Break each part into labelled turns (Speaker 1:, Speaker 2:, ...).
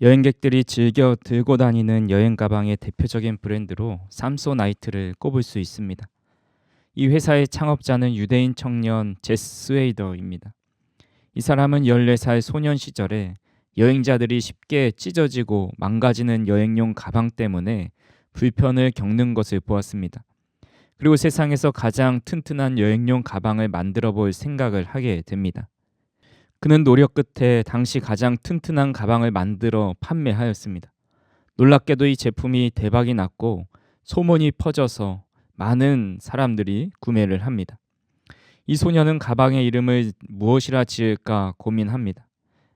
Speaker 1: 여행객들이 즐겨 들고 다니는 여행 가방의 대표적인 브랜드로 삼소나이트를 꼽을 수 있습니다. 이 회사의 창업자는 유대인 청년 제스 스웨이더입니다. 이 사람은 14살 소년 시절에 여행자들이 쉽게 찢어지고 망가지는 여행용 가방 때문에 불편을 겪는 것을 보았습니다. 그리고 세상에서 가장 튼튼한 여행용 가방을 만들어 볼 생각을 하게 됩니다. 그는 노력 끝에 당시 가장 튼튼한 가방을 만들어 판매하였습니다. 놀랍게도 이 제품이 대박이 났고 소문이 퍼져서 많은 사람들이 구매를 합니다. 이 소녀는 가방의 이름을 무엇이라 지을까 고민합니다.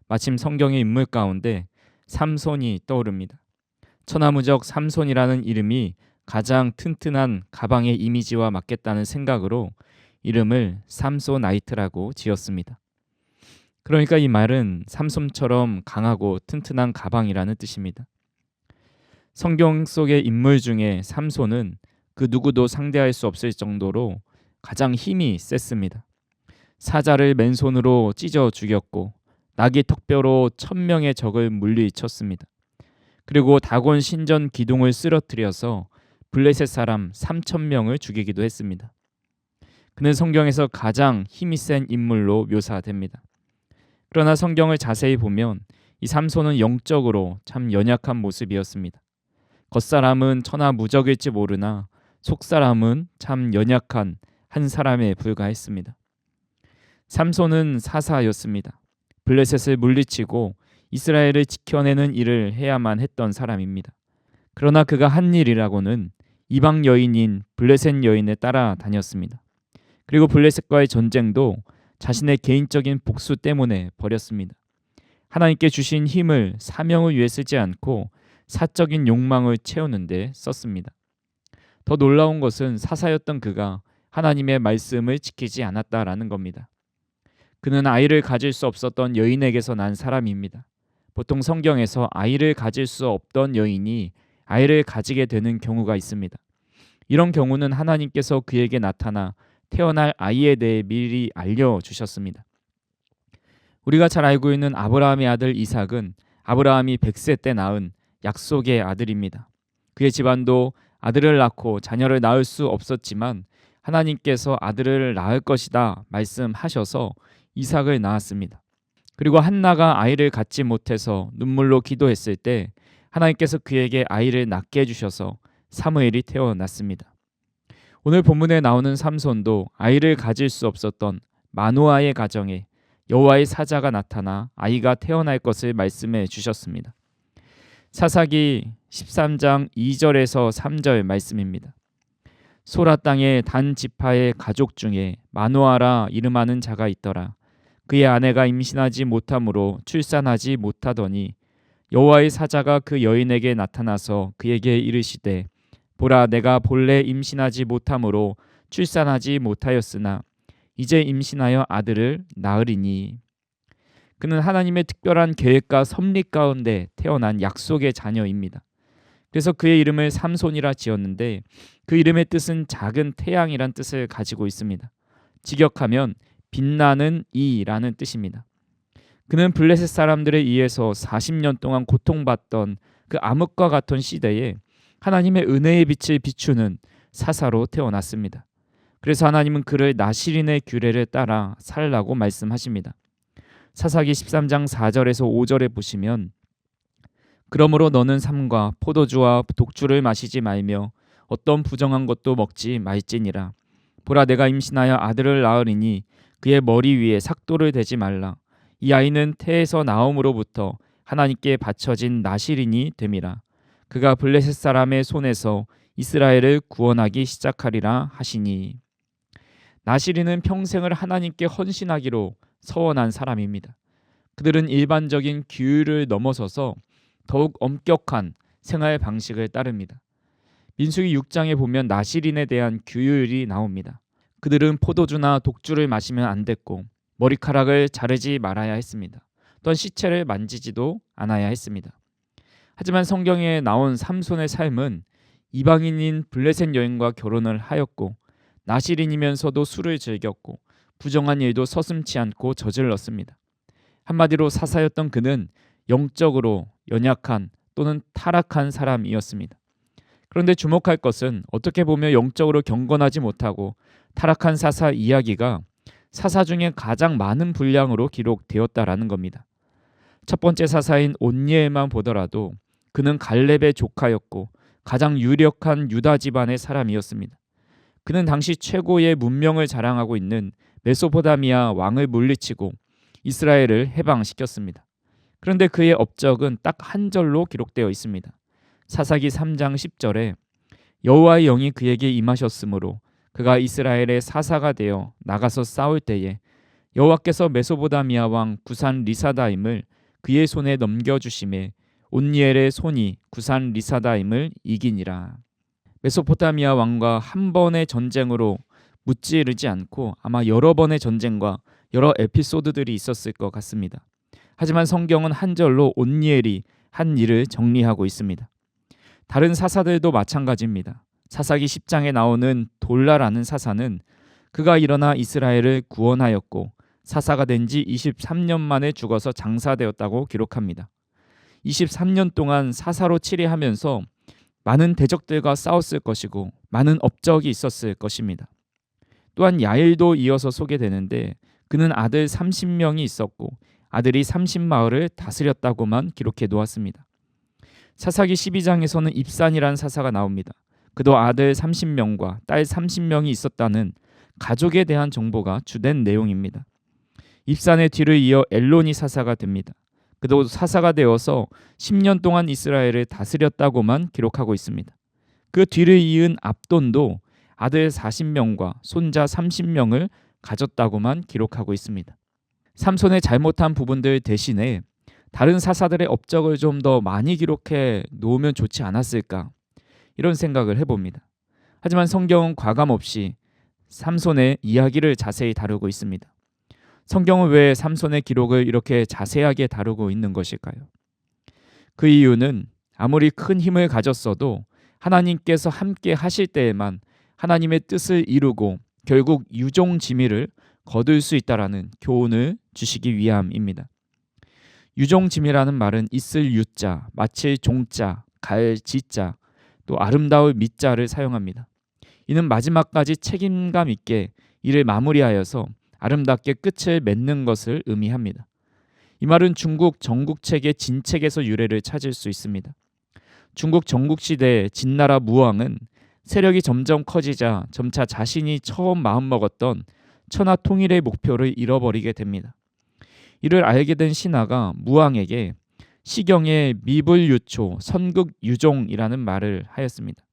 Speaker 1: 마침 성경의 인물 가운데 삼손이 떠오릅니다. 천하무적 삼손이라는 이름이 가장 튼튼한 가방의 이미지와 맞겠다는 생각으로 이름을 삼소나이트라고 지었습니다. 그러니까 이 말은 삼손처럼 강하고 튼튼한 가방이라는 뜻입니다. 성경 속의 인물 중에 삼손은 그 누구도 상대할 수 없을 정도로 가장 힘이 셌습니다. 사자를 맨손으로 찢어 죽였고 나귀 턱뼈로 1000명의 적을 물리쳤습니다. 그리고 다곤 신전 기둥을 쓰러뜨려서 블레셋 사람 3000명을 죽이기도 했습니다. 그는 성경에서 가장 힘이 센 인물로 묘사됩니다. 그러나 성경을 자세히 보면 이 삼손은 영적으로 참 연약한 모습이었습니다. 겉사람은 천하무적일지 모르나 속사람은 참 연약한 한 사람에 불과했습니다. 삼손은 사사였습니다. 블레셋을 물리치고 이스라엘을 지켜내는 일을 해야만 했던 사람입니다. 그러나 그가 한 일이라고는 이방 여인인 블레셋 여인에 따라 다녔습니다. 그리고 블레셋과의 전쟁도 자신의 개인적인 복수 때문에 벌였습니다. 하나님께 주신 힘을 사명을 위해 쓰지 않고 사적인 욕망을 채우는 데 썼습니다. 더 놀라운 것은 사사였던 그가 하나님의 말씀을 지키지 않았다라는 겁니다. 그는 아이를 가질 수 없었던 여인에게서 난 사람입니다. 보통 성경에서 아이를 가질 수 없던 여인이 아이를 가지게 되는 경우가 있습니다. 이런 경우는 하나님께서 그에게 나타나 태어날 아이에 대해 미리 알려주셨습니다. 우리가 잘 알고 있는 아브라함의 아들 이삭은 아브라함이 100세 때 낳은 약속의 아들입니다. 그의 집안도 아들을 낳고 자녀를 낳을 수 없었지만 하나님께서 아들을 낳을 것이다 말씀하셔서 이삭을 낳았습니다. 그리고 한나가 아이를 갖지 못해서 눈물로 기도했을 때 하나님께서 그에게 아이를 낳게 해주셔서 사무엘이 태어났습니다. 오늘 본문에 나오는 삼손도 아이를 가질 수 없었던 마노아의 가정에 여호와의 사자가 나타나 아이가 태어날 것을 말씀해 주셨습니다. 사사기 13장 2절에서 3절 말씀입니다. 소라 땅의 단 지파의 가족 중에 마노아라 이름하는 자가 있더라. 그의 아내가 임신하지 못함으로 출산하지 못하더니 여호와의 사자가 그 여인에게 나타나서 그에게 이르시되 보라 내가 본래 임신하지 못함으로 출산하지 못하였으나 이제 임신하여 아들을 낳으리니. 그는 하나님의 특별한 계획과 섭리 가운데 태어난 약속의 자녀입니다. 그래서 그의 이름을 삼손이라 지었는데 그 이름의 뜻은 작은 태양이란 뜻을 가지고 있습니다. 직역하면 빛나는 이라는 뜻입니다. 그는 블레셋 사람들에 의해서 40년 동안 고통받던 그 암흑과 같은 시대에 하나님의 은혜의 빛을 비추는 사사로 태어났습니다. 그래서 하나님은 그를 나시린의 규례를 따라 살라고 말씀하십니다. 사사기 13장 4절에서 5절에 보시면 그러므로 너는 삼과 포도주와 독주를 마시지 말며 어떤 부정한 것도 먹지 말지니라. 보라 내가 임신하여 아들을 낳으리니 그의 머리 위에 삭도를 대지 말라. 이 아이는 태에서 나옴으로부터 하나님께 바쳐진 나시린이 됨이라. 그가 블레셋 사람의 손에서 이스라엘을 구원하기 시작하리라 하시니. 나시린은 평생을 하나님께 헌신하기로 서원한 사람입니다. 그들은 일반적인 규율을 넘어서서 더욱 엄격한 생활 방식을 따릅니다. 민수기 6장에 보면 나시린에 대한 규율이 나옵니다. 그들은 포도주나 독주를 마시면 안 됐고 머리카락을 자르지 말아야 했습니다. 또한 시체를 만지지도 않아야 했습니다. 하지만 성경에 나온 삼손의 삶은 이방인인 블레셋 여인과 결혼을 하였고 나시린이면서도 술을 즐겼고 부정한 일도 서슴지 않고 저질렀습니다. 한마디로 사사였던 그는 영적으로 연약한 또는 타락한 사람이었습니다. 그런데 주목할 것은 어떻게 보면 영적으로 경건하지 못하고 타락한 사사 이야기가 사사 중에 가장 많은 분량으로 기록되었다라는 겁니다. 첫 번째 사사인 온니엘만 보더라도 그는 갈렙의 조카였고 가장 유력한 유다 집안의 사람이었습니다. 그는 당시 최고의 문명을 자랑하고 있는 메소포타미아 왕을 물리치고 이스라엘을 해방시켰습니다. 그런데 그의 업적은 딱 한 절로 기록되어 있습니다. 사사기 3장 10절에 여호와의 영이 그에게 임하셨으므로 그가 이스라엘의 사사가 되어 나가서 싸울 때에 여호와께서 메소포타미아 왕 구산 리사다임을 그의 손에 넘겨주심에 온니엘의 손이 구산 리사다임을 이기니라. 메소포타미아 왕과 한 번의 전쟁으로 무찌르지 않고 아마 여러 번의 전쟁과 여러 에피소드들이 있었을 것 같습니다. 하지만 성경은 한 절로 온니엘이 한 일을 정리하고 있습니다. 다른 사사들도 마찬가지입니다. 사사기 10장에 나오는 돌라라는 사사는 그가 일어나 이스라엘을 구원하였고 사사가 된 지 23년 만에 죽어서 장사되었다고 기록합니다. 23년 동안 사사로 치리하면서 많은 대적들과 싸웠을 것이고 많은 업적이 있었을 것입니다. 또한 야일도 이어서 소개되는데 그는 아들 30명이 있었고 아들이 30마을을 다스렸다고만 기록해 놓았습니다. 사사기 12장에서는 입산이라는 사사가 나옵니다. 그도 아들 30명과 딸 30명이 있었다는 가족에 대한 정보가 주된 내용입니다. 입산의 뒤를 이어 엘론이 사사가 됩니다. 그도 사사가 되어서 10년 동안 이스라엘을 다스렸다고만 기록하고 있습니다. 그 뒤를 이은 압돈도 아들 40명과 손자 30명을 가졌다고만 기록하고 있습니다. 삼손의 잘못한 부분들 대신에 다른 사사들의 업적을 좀 더 많이 기록해 놓으면 좋지 않았을까, 이런 생각을 해봅니다. 하지만 성경은 과감없이 삼손의 이야기를 자세히 다루고 있습니다. 성경은 왜 삼손의 기록을 이렇게 자세하게 다루고 있는 것일까요? 그 이유는 아무리 큰 힘을 가졌어도 하나님께서 함께 하실 때에만 하나님의 뜻을 이루고 결국 유종지미를 거둘 수 있다라는 교훈을 주시기 위함입니다. 유종지미라는 말은 있을 유자, 마칠 종자, 갈 지자, 또 아름다울 미자를 사용합니다. 이는 마지막까지 책임감 있게 일을 마무리하여서 아름답게 끝을 맺는 것을 의미합니다. 이 말은 중국 전국책의 진책에서 유래를 찾을 수 있습니다. 중국 전국시대의 진나라 무왕은 세력이 점점 커지자 점차 자신이 처음 마음먹었던 천하 통일의 목표를 잃어버리게 됩니다. 이를 알게 된 신하가 무왕에게 시경에 미불유초 선극유종이라는 말을 하였습니다.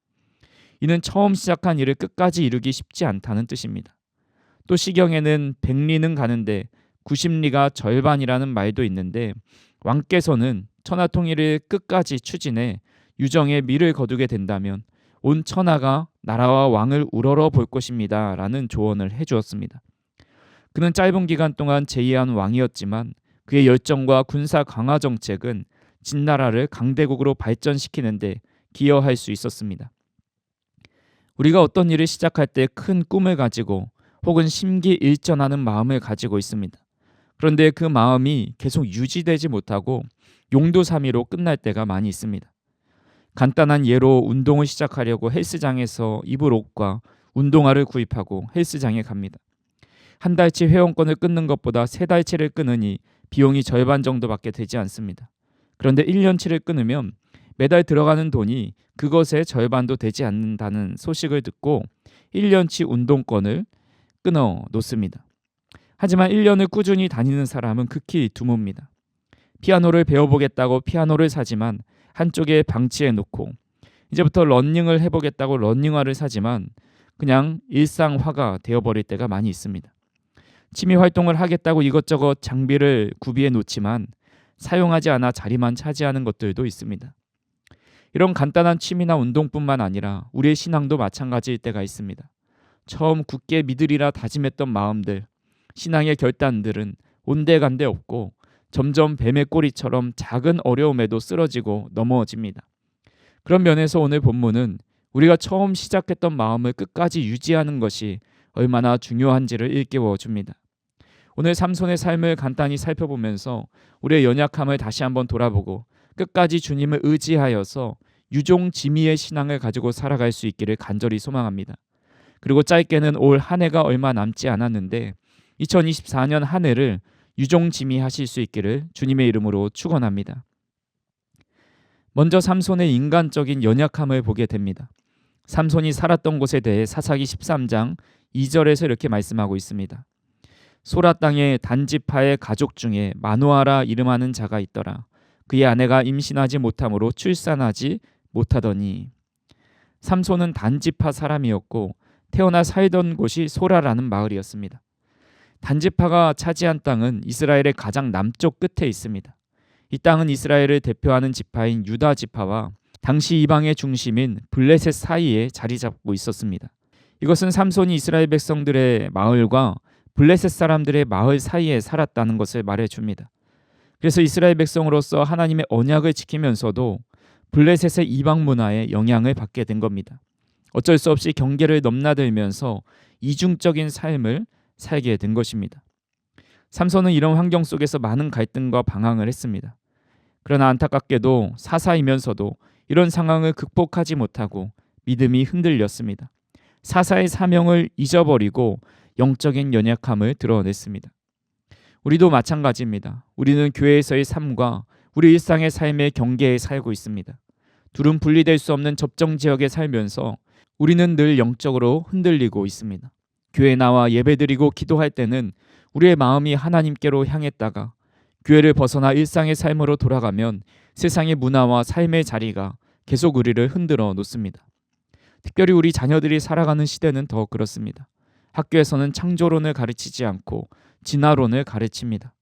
Speaker 1: 이는 처음 시작한 일을 끝까지 이루기 쉽지 않다는 뜻입니다. 또 시경에는 100리는 가는데 90리가 절반이라는 말도 있는데 왕께서는 천하통일을 끝까지 추진해 유정에 미를 거두게 된다면 온 천하가 나라와 왕을 우러러 볼 것입니다 라는 조언을 해주었습니다. 그는 짧은 기간 동안 제이한 왕이었지만 그의 열정과 군사 강화 정책은 진나라를 강대국으로 발전시키는데 기여할 수 있었습니다. 우리가 어떤 일을 시작할 때 큰 꿈을 가지고 혹은 심기일전하는 마음을 가지고 있습니다. 그런데 그 마음이 계속 유지되지 못하고 용두사미로 끝날 때가 많이 있습니다. 간단한 예로 운동을 시작하려고 헬스장에서 입을 옷과 운동화를 구입하고 헬스장에 갑니다. 한 달치 회원권을 끊는 것보다 3달치를 끊으니 비용이 절반 정도밖에 되지 않습니다. 그런데 1년치를 끊으면 매달 들어가는 돈이 그것의 절반도 되지 않는다는 소식을 듣고 1년치 운동권을 끊어 놓습니다. 하지만 1년을 꾸준히 다니는 사람은 극히 드뭅니다. 피아노를 배워보겠다고 피아노를 사지만 한쪽에 방치해 놓고 이제부터 러닝을 해보겠다고 러닝화를 사지만 그냥 일상화가 되어버릴 때가 많이 있습니다. 취미 활동을 하겠다고 이것저것 장비를 구비해 놓지만 사용하지 않아 자리만 차지하는 것들도 있습니다. 이런 간단한 취미나 운동뿐만 아니라 우리의 신앙도 마찬가지일 때가 있습니다. 처음 굳게 믿으리라 다짐했던 마음들, 신앙의 결단들은 온데간데 없고 점점 뱀의 꼬리처럼 작은 어려움에도 쓰러지고 넘어집니다. 그런 면에서 오늘 본문은 우리가 처음 시작했던 마음을 끝까지 유지하는 것이 얼마나 중요한지를 일깨워 줍니다. 오늘 삼손의 삶을 간단히 살펴보면서 우리의 연약함을 다시 한번 돌아보고 끝까지 주님을 의지하여서 유종지미의 신앙을 가지고 살아갈 수 있기를 간절히 소망합니다. 그리고 짧게는 올 한 해가 얼마 남지 않았는데 2024년 한 해를 유종지미하실 수 있기를 주님의 이름으로 축원합니다. 먼저 삼손의 인간적인 연약함을 보게 됩니다. 삼손이 살았던 곳에 대해 사사기 13장 2절에서 이렇게 말씀하고 있습니다. 소라 땅에 단지파의 가족 중에 마누아라 이름하는 자가 있더라. 그의 아내가 임신하지 못함으로 출산하지 못하더니. 삼손은 단지파 사람이었고 태어나 살던 곳이 소라라는 마을이었습니다. 단지파가 차지한 땅은 이스라엘의 가장 남쪽 끝에 있습니다. 이 땅은 이스라엘을 대표하는 지파인 유다 지파와 당시 이방의 중심인 블레셋 사이에 자리 잡고 있었습니다. 이것은 삼손이 이스라엘 백성들의 마을과 블레셋 사람들의 마을 사이에 살았다는 것을 말해줍니다. 그래서 이스라엘 백성으로서 하나님의 언약을 지키면서도 블레셋의 이방 문화에 영향을 받게 된 겁니다. 어쩔 수 없이 경계를 넘나들면서 이중적인 삶을 살게 된 것입니다. 삼손은 이런 환경 속에서 많은 갈등과 방황을 했습니다. 그러나 안타깝게도 사사이면서도 이런 상황을 극복하지 못하고 믿음이 흔들렸습니다. 사사의 사명을 잊어버리고 영적인 연약함을 드러냈습니다. 우리도 마찬가지입니다. 우리는 교회에서의 삶과 우리 일상의 삶의 경계에 살고 있습니다. 둘은 분리될 수 없는 접정 지역에 살면서 우리는 늘 영적으로 흔들리고 있습니다. 교회에 나와 예배드리고 기도할 때는 우리의 마음이 하나님께로 향했다가 교회를 벗어나 일상의 삶으로 돌아가면 세상의 문화와 삶의 자리가 계속 우리를 흔들어 놓습니다. 특별히 우리 자녀들이 살아가는 시대는 더 그렇습니다. 학교에서는 창조론을 가르치지 않고 진화론을 가르칩니다.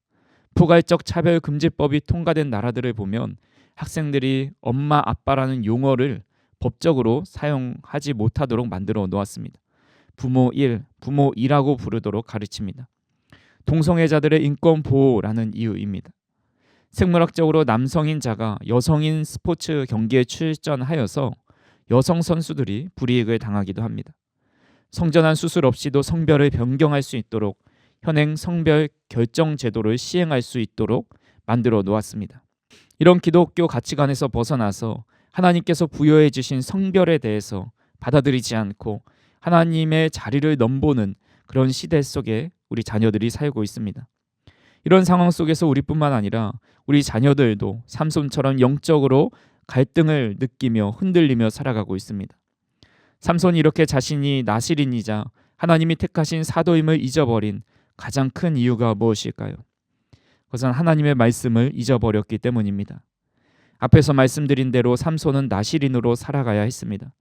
Speaker 1: 포괄적 차별금지법이 통과된 나라들을 보면 학생들이 엄마 아빠라는 용어를 법적으로 사용하지 못하도록 만들어 놓았습니다. 부모 1, 부모 2라고 부르도록 가르칩니다. 동성애자들의 인권 보호라는 이유입니다. 생물학적으로 남성인 자가 여성인 스포츠 경기에 출전하여서 여성 선수들이 불이익을 당하기도 합니다. 성전환 수술 없이도 성별을 변경할 수 있도록 현행 성별 결정 제도를 시행할 수 있도록 만들어 놓았습니다. 이런 기독교 가치관에서 벗어나서 하나님께서 부여해 주신 성별에 대해서 받아들이지 않고 하나님의 자리를 넘보는 그런 시대 속에 우리 자녀들이 살고 있습니다. 이런 상황 속에서 우리뿐만 아니라 우리 자녀들도 삼손처럼 영적으로 갈등을 느끼며 흔들리며 살아가고 있습니다. 삼손이 이렇게 자신이 나실인이자 하나님이 택하신 사도임을 잊어버린 가장 큰 이유가 무엇일까요? 그것은 하나님의 말씀을 잊어버렸기 때문입니다. 앞에서 말씀드린 대로 삼손은 나실인으로 살아가야 했습니다.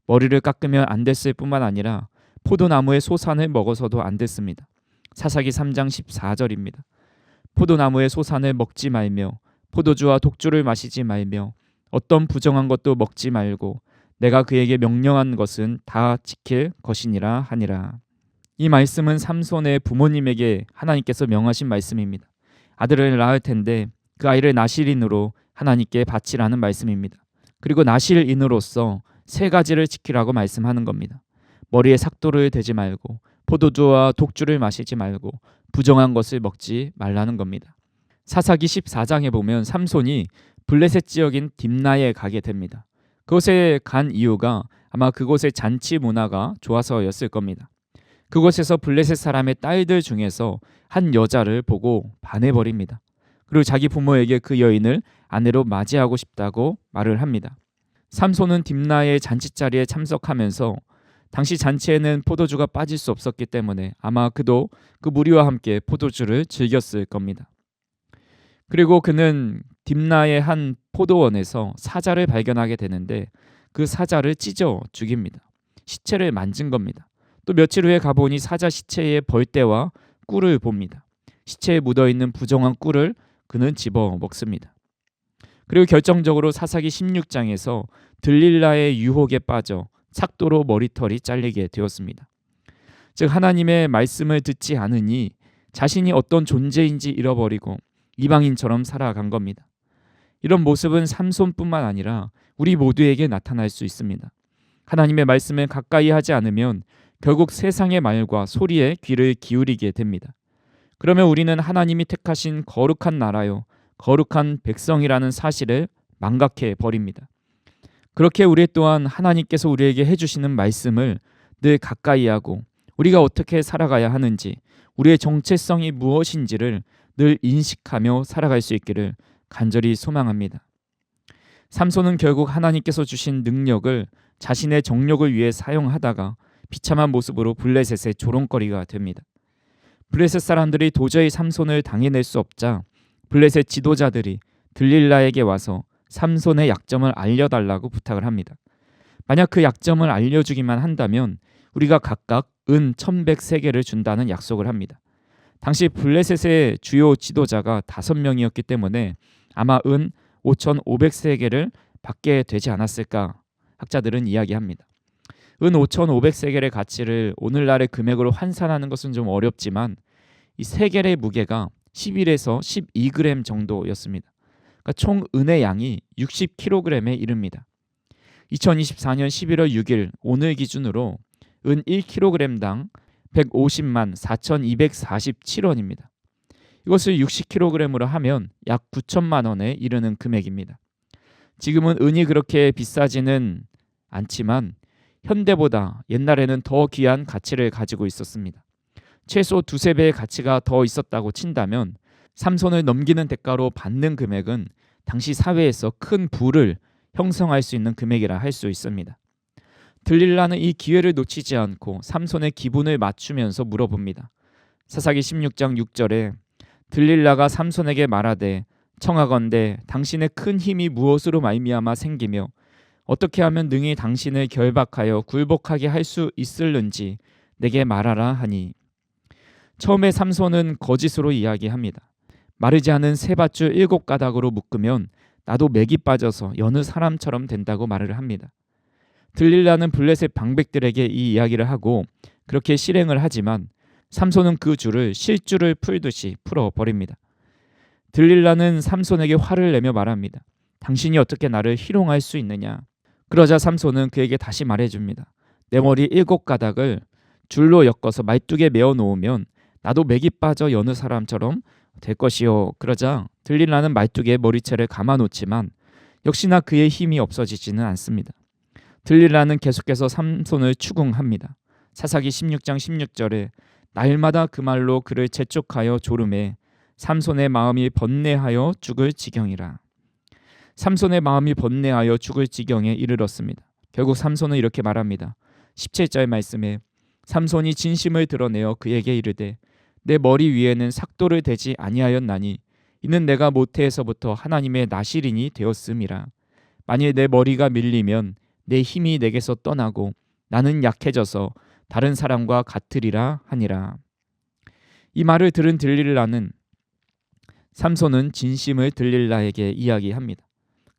Speaker 1: 머리를 깎으면 안 됐을 뿐만 아니라 포도나무의 소산을 먹어서도 안 됐습니다. 사사기 3장 14절입니다. 포도나무의 소산을 먹지 말며 포도주와 독주를 마시지 말며 어떤 부정한 것도 먹지 말고 내가 그에게 명령한 것은 다 지킬 것이니라 하니라. 이 말씀은 삼손의 부모님에게 하나님께서 명하신 말씀입니다. 아들을 낳을 텐데 그 아이를 나실인으로 하나님께 바치라는 말씀입니다. 그리고 나실인으로서 세 가지를 지키라고 말씀하는 겁니다. 머리에 삭도를 대지 말고 포도주와 독주를 마시지 말고 부정한 것을 먹지 말라는 겁니다. 사사기 14장에 보면 삼손이 블레셋 지역인 딥나에 가게 됩니다. 그곳에 간 이유가 아마 그곳의 잔치 문화가 좋아서였을 겁니다. 그곳에서 블레셋 사람의 딸들 중에서 한 여자를 보고 반해버립니다. 그리고 자기 부모에게 그 여인을 아내로 맞이하고 싶다고 말을 합니다. 삼손은 딥나의 잔치자리에 참석하면서 당시 잔치에는 포도주가 빠질 수 없었기 때문에 아마 그도 그 무리와 함께 포도주를 즐겼을 겁니다. 그리고 그는 딥나의 한 포도원에서 사자를 발견하게 되는데 그 사자를 찢어 죽입니다. 시체를 만진 겁니다. 또 며칠 후에 가보니 사자 시체의 벌떼와 꿀을 봅니다. 시체에 묻어있는 부정한 꿀을 그는 집어 먹습니다. 그리고 결정적으로 사사기 16장에서 들릴라의 유혹에 빠져 삭도로 머리털이 잘리게 되었습니다. 즉 하나님의 말씀을 듣지 않으니 자신이 어떤 존재인지 잃어버리고 이방인처럼 살아간 겁니다. 이런 모습은 삼손뿐만 아니라 우리 모두에게 나타날 수 있습니다. 하나님의 말씀을 가까이 하지 않으면 결국 세상의 말과 소리에 귀를 기울이게 됩니다. 그러면 우리는 하나님이 택하신 거룩한 나라요, 거룩한 백성이라는 사실을 망각해 버립니다. 그렇게 우리 또한 하나님께서 우리에게 해주시는 말씀을 늘 가까이 하고 우리가 어떻게 살아가야 하는지, 우리의 정체성이 무엇인지를 늘 인식하며 살아갈 수 있기를 간절히 소망합니다. 삼손은 결국 하나님께서 주신 능력을 자신의 정욕을 위해 사용하다가 비참한 모습으로 블레셋의 조롱거리가 됩니다. 블레셋 사람들이 도저히 삼손을 당해낼 수 없자 블레셋 지도자들이 들릴라에게 와서 삼손의 약점을 알려달라고 부탁을 합니다. 만약 그 약점을 알려주기만 한다면 우리가 각각 은 1100세겔을 준다는 약속을 합니다. 당시 블레셋의 주요 지도자가 5명이었기 때문에 아마 은 5500세겔을 받게 되지 않았을까 학자들은 이야기합니다. 은 5500세겔의 가치를 오늘날의 금액으로 환산하는 것은 좀 어렵지만 이 세겔의 무게가 11에서 12g 정도였습니다. 그러니까 총 은의 양이 60kg에 이릅니다. 2024년 11월 6일 오늘 기준으로 은 1kg당 150만 4,247원입니다. 이것을 60kg으로 하면 약 9천만 원에 이르는 금액입니다. 지금은 은이 그렇게 비싸지는 않지만 현대보다 옛날에는 더 귀한 가치를 가지고 있었습니다. 최소 2~3배의 가치가 더 있었다고 친다면 삼손을 넘기는 대가로 받는 금액은 당시 사회에서 큰 부를 형성할 수 있는 금액이라 할 수 있습니다. 들릴라는 이 기회를 놓치지 않고 삼손의 기분을 맞추면서 물어봅니다. 사사기 16장 6절에 들릴라가 삼손에게 말하되 청하건대 당신의 큰 힘이 무엇으로 말미암아 생기며 어떻게 하면 능히 당신을 결박하여 굴복하게 할 수 있을는지 내게 말하라 하니, 처음에 삼손은 거짓으로 이야기합니다. 마르지 않은 쇠밧줄 7가닥으로 묶으면 나도 맥이 빠져서 여느 사람처럼 된다고 말을 합니다. 들릴라는 블레셋 방백들에게 이 이야기를 하고 그렇게 실행을 하지만 삼손은 그 줄을 실줄을 풀듯이 풀어버립니다. 들릴라는 삼손에게 화를 내며 말합니다. 당신이 어떻게 나를 희롱할 수 있느냐. 그러자 삼손은 그에게 다시 말해줍니다. 내 머리 7가닥을 줄로 엮어서 말뚝에 메어 놓으면 나도 맥이 빠져 여느 사람처럼 될 것이요. 그러자 들릴라는 말뚝에 머리채를 감아놓지만 역시나 그의 힘이 없어지지는 않습니다. 들릴라는 계속해서 삼손을 추궁합니다. 사사기 16장 16절에 날마다 그 말로 그를 재촉하여 조르매 삼손의 마음이 번뇌하여 죽을 지경이라. 삼손의 마음이 번뇌하여 죽을 지경에 이르렀습니다. 결국 삼손은 이렇게 말합니다. 17절 말씀에 삼손이 진심을 드러내어 그에게 이르되 내 머리 위에는 삭도를 대지 아니하였나니 이는 내가 모태에서부터 하나님의 나실인이 되었음이라. 만일 내 머리가 밀리면 내 힘이 내게서 떠나고 나는 약해져서 다른 사람과 같으리라 하니라. 이 말을 들은 들릴라는 삼손은 진심을 들릴라에게 이야기합니다.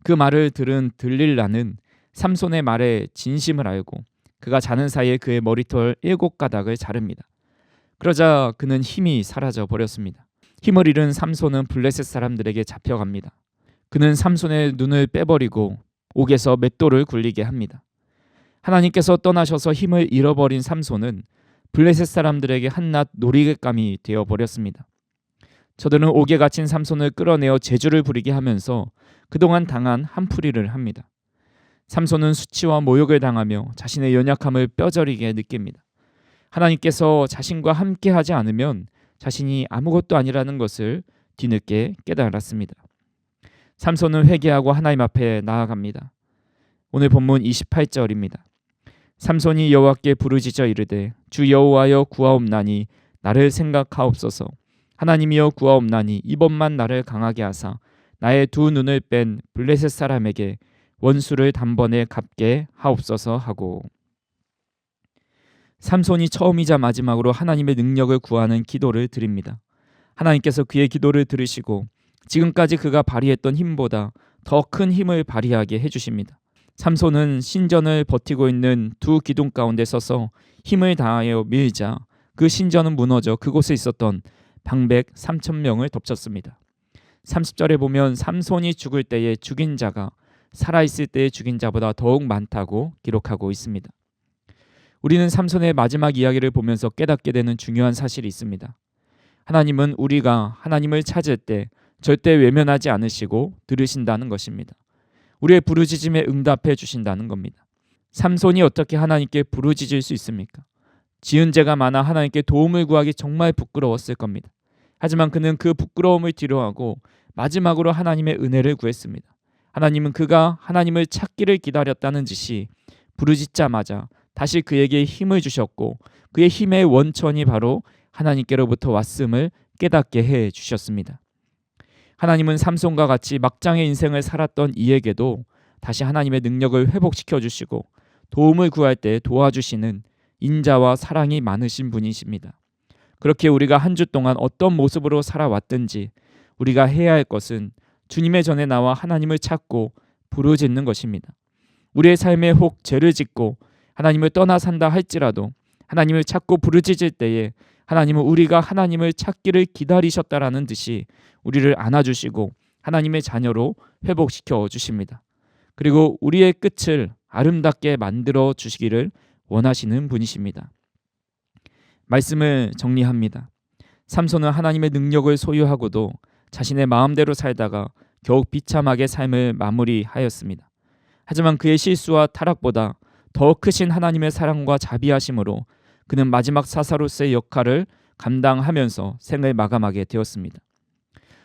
Speaker 1: 그 말을 들은 들릴라는 삼손의 말에 진심을 알고 그가 자는 사이에 그의 머리털 7가닥을 자릅니다. 그러자 그는 힘이 사라져 버렸습니다. 힘을 잃은 삼손은 블레셋 사람들에게 잡혀갑니다. 그는 삼손의 눈을 빼버리고 옥에서 맷돌을 굴리게 합니다. 하나님께서 떠나셔서 힘을 잃어버린 삼손은 블레셋 사람들에게 한낱 놀이감이 되어버렸습니다. 저들은 옥에 갇힌 삼손을 끌어내어 재주를 부리게 하면서 그동안 당한 한풀이를 합니다. 삼손은 수치와 모욕을 당하며 자신의 연약함을 뼈저리게 느낍니다. 하나님께서 자신과 함께하지 않으면 자신이 아무것도 아니라는 것을 뒤늦게 깨달았습니다. 삼손은 회개하고 하나님 앞에 나아갑니다. 오늘 본문 28절입니다. 삼손이 여호와께 부르짖어 이르되 주 여호와여 구하옵나니 나를 생각하옵소서. 하나님이여 구하옵나니 이번만 나를 강하게 하사 나의 두 눈을 뺀 블레셋 사람에게 원수를 단번에 갚게 하옵소서 하고, 삼손이 처음이자 마지막으로 하나님의 능력을 구하는 기도를 드립니다. 하나님께서 그의 기도를 들으시고 지금까지 그가 발휘했던 힘보다 더 큰 힘을 발휘하게 해주십니다. 삼손은 신전을 버티고 있는 두 기둥 가운데 서서 힘을 다하여 밀자 그 신전은 무너져 그곳에 있었던 방백 3,000명을 덮쳤습니다. 30절에 보면 삼손이 죽을 때에 죽인 자가 살아있을 때의 죽인 자보다 더욱 많다고 기록하고 있습니다. 우리는 삼손의 마지막 이야기를 보면서 깨닫게 되는 중요한 사실이 있습니다. 하나님은 우리가 하나님을 찾을 때 절대 외면하지 않으시고 들으신다는 것입니다. 우리의 부르짖음에 응답해 주신다는 겁니다. 삼손이 어떻게 하나님께 부르짖을 수 있습니까? 지은 죄가 많아 하나님께 도움을 구하기 정말 부끄러웠을 겁니다. 하지만 그는 그 부끄러움을 뒤로하고 마지막으로 하나님의 은혜를 구했습니다. 하나님은 그가 하나님을 찾기를 기다렸다는 짓이 부르짖자마자 다시 그에게 힘을 주셨고 그의 힘의 원천이 바로 하나님께로부터 왔음을 깨닫게 해 주셨습니다. 하나님은 삼손과 같이 막장의 인생을 살았던 이에게도 다시 하나님의 능력을 회복시켜 주시고 도움을 구할 때 도와주시는 인자와 사랑이 많으신 분이십니다. 그렇게 우리가 한 주 동안 어떤 모습으로 살아왔든지 우리가 해야 할 것은 주님의 전에 나와 하나님을 찾고 부르짖는 것입니다. 우리의 삶에 혹 죄를 짓고 하나님을 떠나 산다 할지라도 하나님을 찾고 부르짖을 때에 하나님은 우리가 하나님을 찾기를 기다리셨다라는 듯이 우리를 안아주시고 하나님의 자녀로 회복시켜 주십니다. 그리고 우리의 끝을 아름답게 만들어 주시기를 원하시는 분이십니다. 말씀을 정리합니다. 삼손은 하나님의 능력을 소유하고도 자신의 마음대로 살다가 겨우 비참하게 삶을 마무리하였습니다. 하지만 그의 실수와 타락보다 더 크신 하나님의 사랑과 자비하심으로 그는 마지막 사사로스의 역할을 감당하면서 생을 마감하게 되었습니다.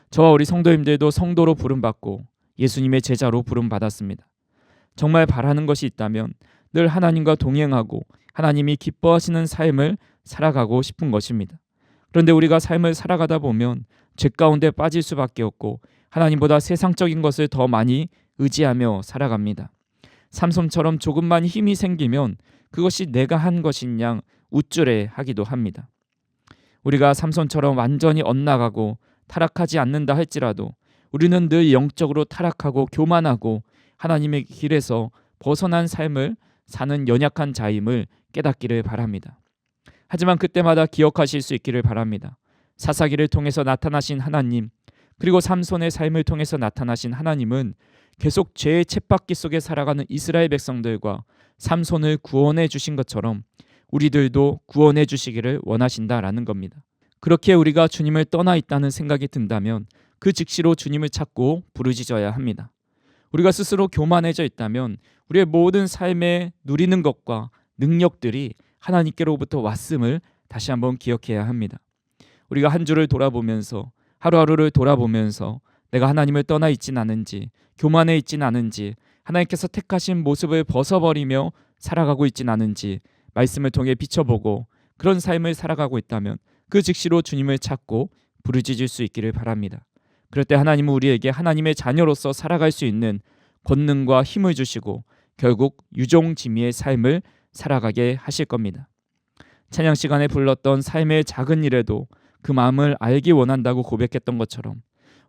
Speaker 1: 저와 우리 성도님들도 성도로 부름받고 예수님의 제자로 부름받았습니다. 정말 바라는 것이 있다면 늘 하나님과 동행하고 하나님이 기뻐하시는 삶을 살아가고 싶은 것입니다. 그런데 우리가 삶을 살아가다 보면 죄 가운데 빠질 수밖에 없고 하나님보다 세상적인 것을 더 많이 의지하며 살아갑니다. 삼손처럼 조금만 힘이 생기면 그것이 내가 한 것인 양 우쭐해하기도 합니다. 우리가 삼손처럼 완전히 엇나가고 타락하지 않는다 할지라도 우리는 늘 영적으로 타락하고 교만하고 하나님의 길에서 벗어난 삶을 사는 연약한 자임을 깨닫기를 바랍니다. 하지만 그때마다 기억하실 수 있기를 바랍니다. 사사기를 통해서 나타나신 하나님, 그리고 삼손의 삶을 통해서 나타나신 하나님은 계속 죄의 쳇바퀴 속에 살아가는 이스라엘 백성들과 삼손을 구원해 주신 것처럼 우리들도 구원해 주시기를 원하신다라는 겁니다. 그렇게 우리가 주님을 떠나 있다는 생각이 든다면 그 즉시로 주님을 찾고 부르짖어야 합니다. 우리가 스스로 교만해져 있다면 우리의 모든 삶에 누리는 것과 능력들이 하나님께로부터 왔음을 다시 한번 기억해야 합니다. 우리가 한 주를 돌아보면서 하루하루를 돌아보면서 내가 하나님을 떠나 있진 않은지, 교만해 있진 않은지, 하나님께서 택하신 모습을 벗어버리며 살아가고 있진 않은지 말씀을 통해 비춰보고 그런 삶을 살아가고 있다면 그 즉시로 주님을 찾고 부르짖을 수 있기를 바랍니다. 그럴 때 하나님은 우리에게 하나님의 자녀로서 살아갈 수 있는 권능과 힘을 주시고 결국 유종지미의 삶을 살아가게 하실 겁니다. 찬양 시간에 불렀던 삶의 작은 일에도 그 마음을 알기 원한다고 고백했던 것처럼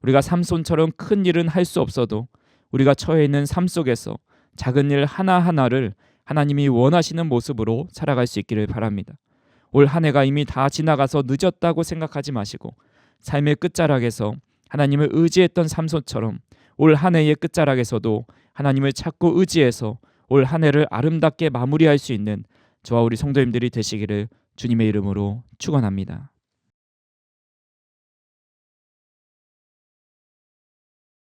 Speaker 1: 우리가 삼손처럼 큰 일은 할 수 없어도 우리가 처해 있는 삶 속에서 작은 일 하나하나를 하나님이 원하시는 모습으로 살아갈 수 있기를 바랍니다. 올 한 해가 이미 다 지나가서 늦었다고 생각하지 마시고 삶의 끝자락에서 하나님을 의지했던 삼손처럼 올 한 해의 끝자락에서도 하나님을 찾고 의지해서 올 한 해를 아름답게 마무리할 수 있는 저와 우리 성도님들이 되시기를 주님의 이름으로 축원합니다.